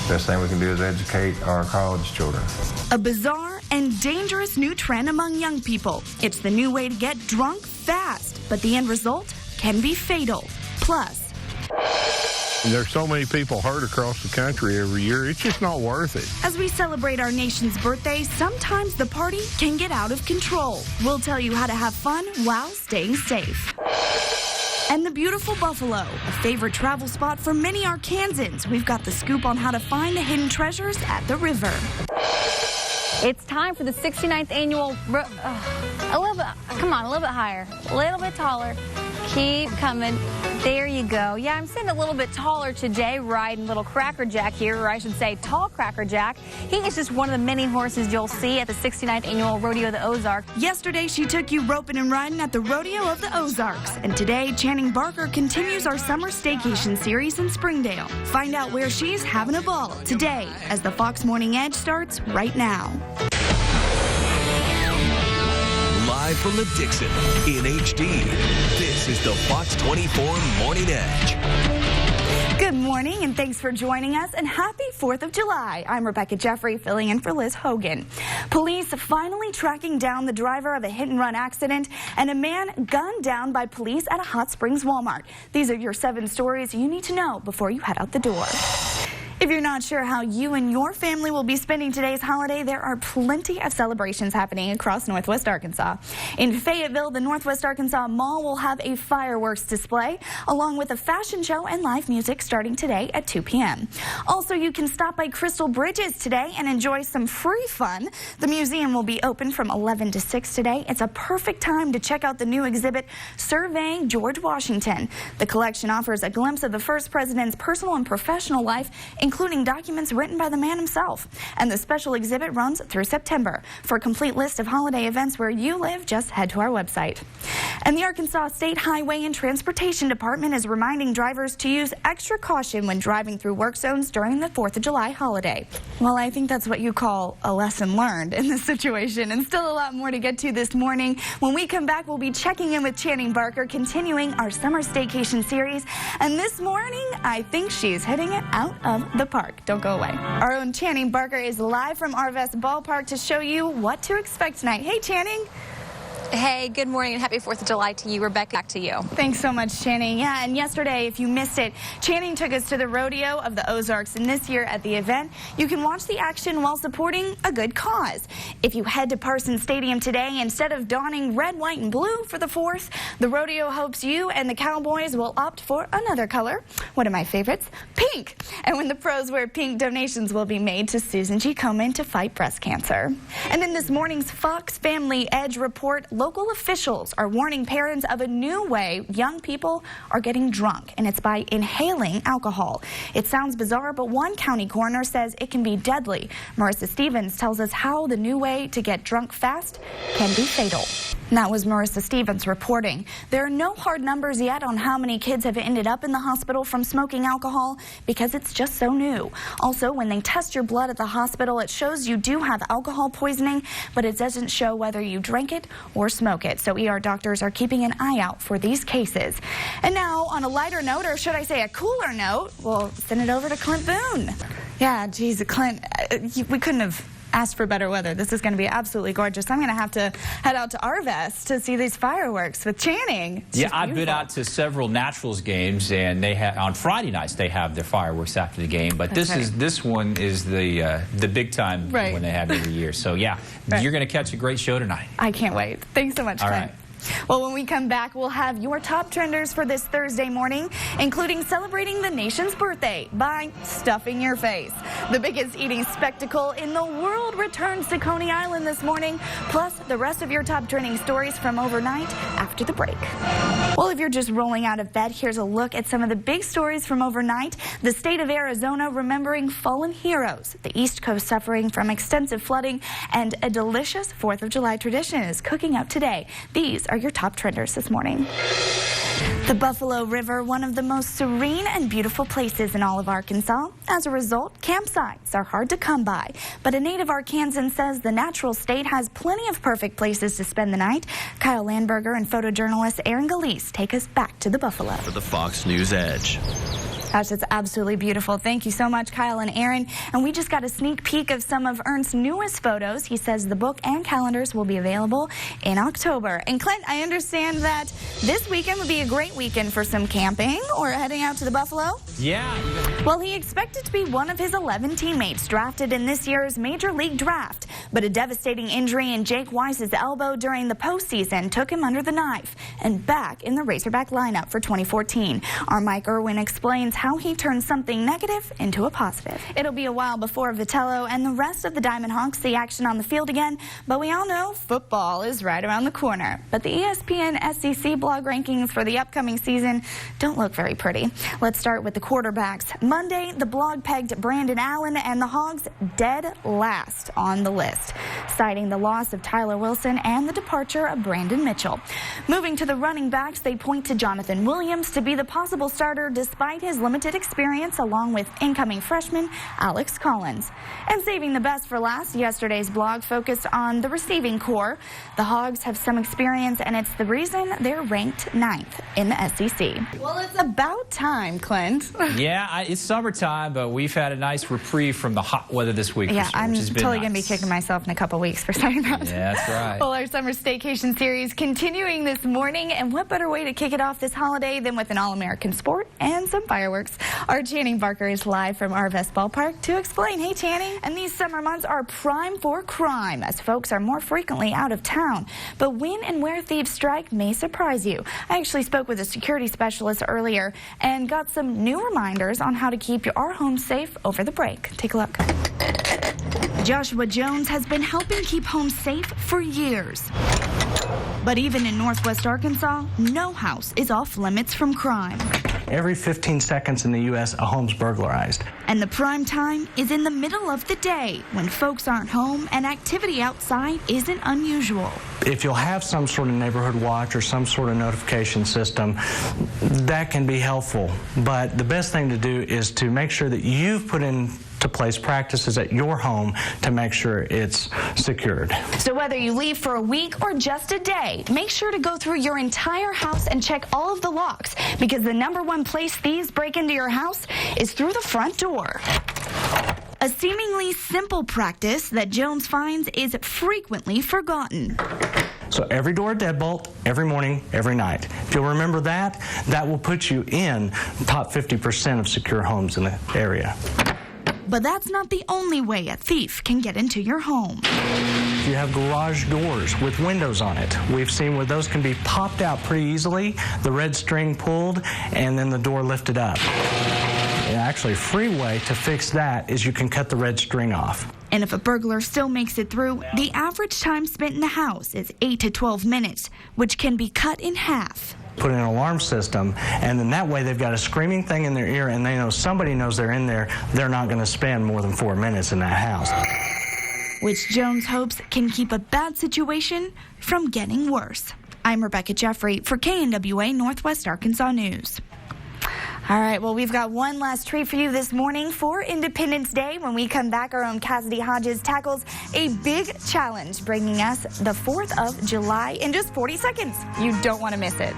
Best thing we can do is educate our college children. A bizarre and dangerous new trend among young people. It's the new way to get drunk fast, but the end result can be fatal. Plus, there's so many people hurt across the country every year, it's just not worth it. as we celebrate our nation's birthday, sometimes the party can get out of control. We'll tell you how to have fun while staying safe. And the beautiful Buffalo, a favorite travel spot for many Arkansans. We've got the scoop on how to find the hidden treasures at the river. It's time for the 69th annual, a little bit, come on, a little bit higher, a little bit taller. Keep coming. There you go. Yeah, I'm sitting a little bit taller today, riding little Cracker Jack here, or I should say tall Cracker Jack. He is just one of the many horses you'll see at the 69th annual Rodeo of the Ozarks. Yesterday, she took you roping and riding at the Rodeo of the Ozarks. And today, Channing Barker continues our summer staycation series in Springdale. Find out where she's having a ball today as the Fox Morning Edge starts right now. Live from the Dixon in HD, this is the Fox 24 Morning Edge. Good morning, and thanks for joining us, and happy 4th of July. I'm Rebecca Jeffrey, filling in for Liz Hogan. Police finally tracking down the driver of a hit-and-run accident and a man gunned down by police at a Hot Springs Walmart. These are your 7 stories you need to know before you head out the door. If you're not sure how you and your family will be spending today's holiday, there are plenty of celebrations happening across Northwest Arkansas. In Fayetteville, the Northwest Arkansas Mall will have a fireworks display, along with a fashion show and live music starting today at 2 p.m. Also, you can stop by Crystal Bridges today and enjoy some free fun. The museum will be open from 11 to 6 today. It's a perfect time to check out the new exhibit, Surveying George Washington. The collection offers a glimpse of the first president's personal and professional life, including documents written by the man himself. And the special exhibit runs through September. For a complete list of holiday events where you live, just head to our website. And the Arkansas State Highway and Transportation Department is reminding drivers to use extra caution when driving through work zones during the 4th of July holiday. Well, I think that's what you call a lesson learned in this situation, and still a lot more to get to this morning. When we come back, we'll be checking in with Channing Barker, continuing our summer staycation series. And this morning, I think she's hitting it out of the park. Don't go away. Our own Channing Barker is live from Arvest Ballpark to show you what to expect tonight. Hey, Channing. Hey, good morning and happy 4th of July to you. Rebecca, back to you. Thanks so much, Channing. Yeah, and yesterday, if you missed it, Channing took us to the Rodeo of the Ozarks, and this year at the event, you can watch the action while supporting a good cause. If you head to Parsons Stadium today, instead of donning red, white, and blue for the 4th, the rodeo hopes you and the Cowboys will opt for another color, one of my favorites, pink. And when the pros wear pink, donations will be made to Susan G. Komen to fight breast cancer. And in this morning's Fox Family Edge report, local officials are warning parents of a new way young people are getting drunk, and it's by inhaling alcohol. It sounds bizarre, but one county coroner says it can be deadly. Marissa Stevens tells us how the new way to get drunk fast can be fatal. And that was Marissa Stevens reporting. There are no hard numbers yet on how many kids have ended up in the hospital from smoking alcohol because it's just so new. Also, when they test your blood at the hospital, it shows you do have alcohol poisoning, but it doesn't show whether you drank it or smoke it. So ER doctors are keeping an eye out for these cases. And now, on a lighter note, or should I say a cooler note, we'll send it over to Clint Boone. Yeah, geez, Clint, we couldn't have asked for better weather. This is going to be absolutely gorgeous. I'm going to have to head out to Arvest to see these fireworks with Channing. Yeah, I've been out to several Naturals games, and they have on Friday nights they have their fireworks after the game. But this one is the big time when they have every year. So yeah, you're going to catch a great show tonight. I can't wait. Thanks so much, Clint. All right. Well, when we come back, we'll have your top trenders for this Thursday morning, including celebrating the nation's birthday by stuffing your face. The biggest eating spectacle in the world returns to Coney Island this morning, plus the rest of your top trending stories from overnight after the break. Well, if you're just rolling out of bed, here's a look at some of the big stories from overnight. The state of Arizona remembering fallen heroes, the East Coast suffering from extensive flooding, and a delicious 4th of July tradition is cooking up today. These are your top trenders this morning. The Buffalo River, one of the most serene and beautiful places in all of Arkansas. As a result, campsites are hard to come by. But a native Arkansan says the natural state has plenty of perfect places to spend the night. Kyle Landberger and photojournalist Aaron Galise take us back to the Buffalo. For the Fox News Edge. Gosh, it's absolutely beautiful. Thank you so much, Kyle and Aaron. And we just got a sneak peek of some of Ernst's newest photos. He says the book and calendars will be available in October. And Clint, I understand that this weekend would be a great weekend for some camping or heading out to the Buffalo. Yeah. Well, he expected to be one of his 11 teammates drafted in this year's Major League Draft, but a devastating injury in Jake Weiss's elbow during the postseason took him under the knife and back in the Razorback lineup for 2014. Our Mike Irwin explains how he turned something negative into a positive. It'll be a while before Vitello and the rest of the Diamond Hawks see action on the field again, but we all know football is right around the corner. But the ESPN SEC blog rankings for the upcoming season don't look very pretty. Let's start with the quarterbacks. Monday, the blog pegged Brandon Allen and the Hogs dead last on the list, citing the loss of Tyler Wilson and the departure of Brandon Mitchell. Moving to the running backs, they point to Jonathan Williams to be the possible starter despite his limited experience, along with incoming freshman Alex Collins. And saving the best for last, yesterday's blog focused on the receiving core. The Hogs have some experience, and it's the reason they're ranked 9th in the SEC. Well, it's about time, Clint. Yeah, it's summertime, but we've had a nice reprieve from the hot weather this week. Yeah, for sure, I'm which has been totally nice. going to be kicking myself in a couple weeks for saying that. Yeah, that's right. Well, our summer staycation series continuing this morning, and what better way to kick it off this holiday than with an all-American sport and some fireworks. Our Channing Barker is live from Arvest Ballpark to explain. Hey, Channing. And these summer months are prime for crime as folks are more frequently out of town. But when and where thieves strike may surprise you. I actually spoke with a security specialist earlier and got some new reminders on how to keep our home safe over the break. Take a look. Joshua Jones has been helping keep homes safe for years. But even in Northwest Arkansas, no house is off limits from crime. Every 15 seconds in the U.S., a home's burglarized. And the prime time is in the middle of the day when folks aren't home and activity outside isn't unusual. If you'll have some sort of neighborhood watch or some sort of notification system, that can be helpful. But the best thing to do is to make sure that you've put into place practices at your home to make sure it's secured. So whether you leave for a week or just a day, make sure to go through your entire house and check all of the locks, because the #1 place thieves break into your house is through the front door. A seemingly simple practice that Jones finds is frequently forgotten. So every door a deadbolt, every morning, every night. If you'll remember that, that will put you in the top 50% of secure homes in the area. But that's not the only way a thief can get into your home. You have garage doors with windows on it. We've seen where those can be popped out pretty easily, the red string pulled, and then the door lifted up. And actually, a free way to fix that is you can cut the red string off. And if a burglar still makes it through, the average time spent in the house is 8 to 12 minutes, which can be cut in half. Put in an alarm system, and then that way they've got a screaming thing in their ear, and they know somebody knows they're in there. They're not going to spend more than 4 minutes in that house. Which Jones hopes can keep a bad situation from getting worse. I'm Rebecca Jeffrey for KNWA Northwest Arkansas News. All right, well, we've got one last treat for you this morning for Independence Day. When we come back, our own Cassidy Hodges tackles a big challenge, bringing us the 4th of July in just 40 seconds. You don't want to miss it.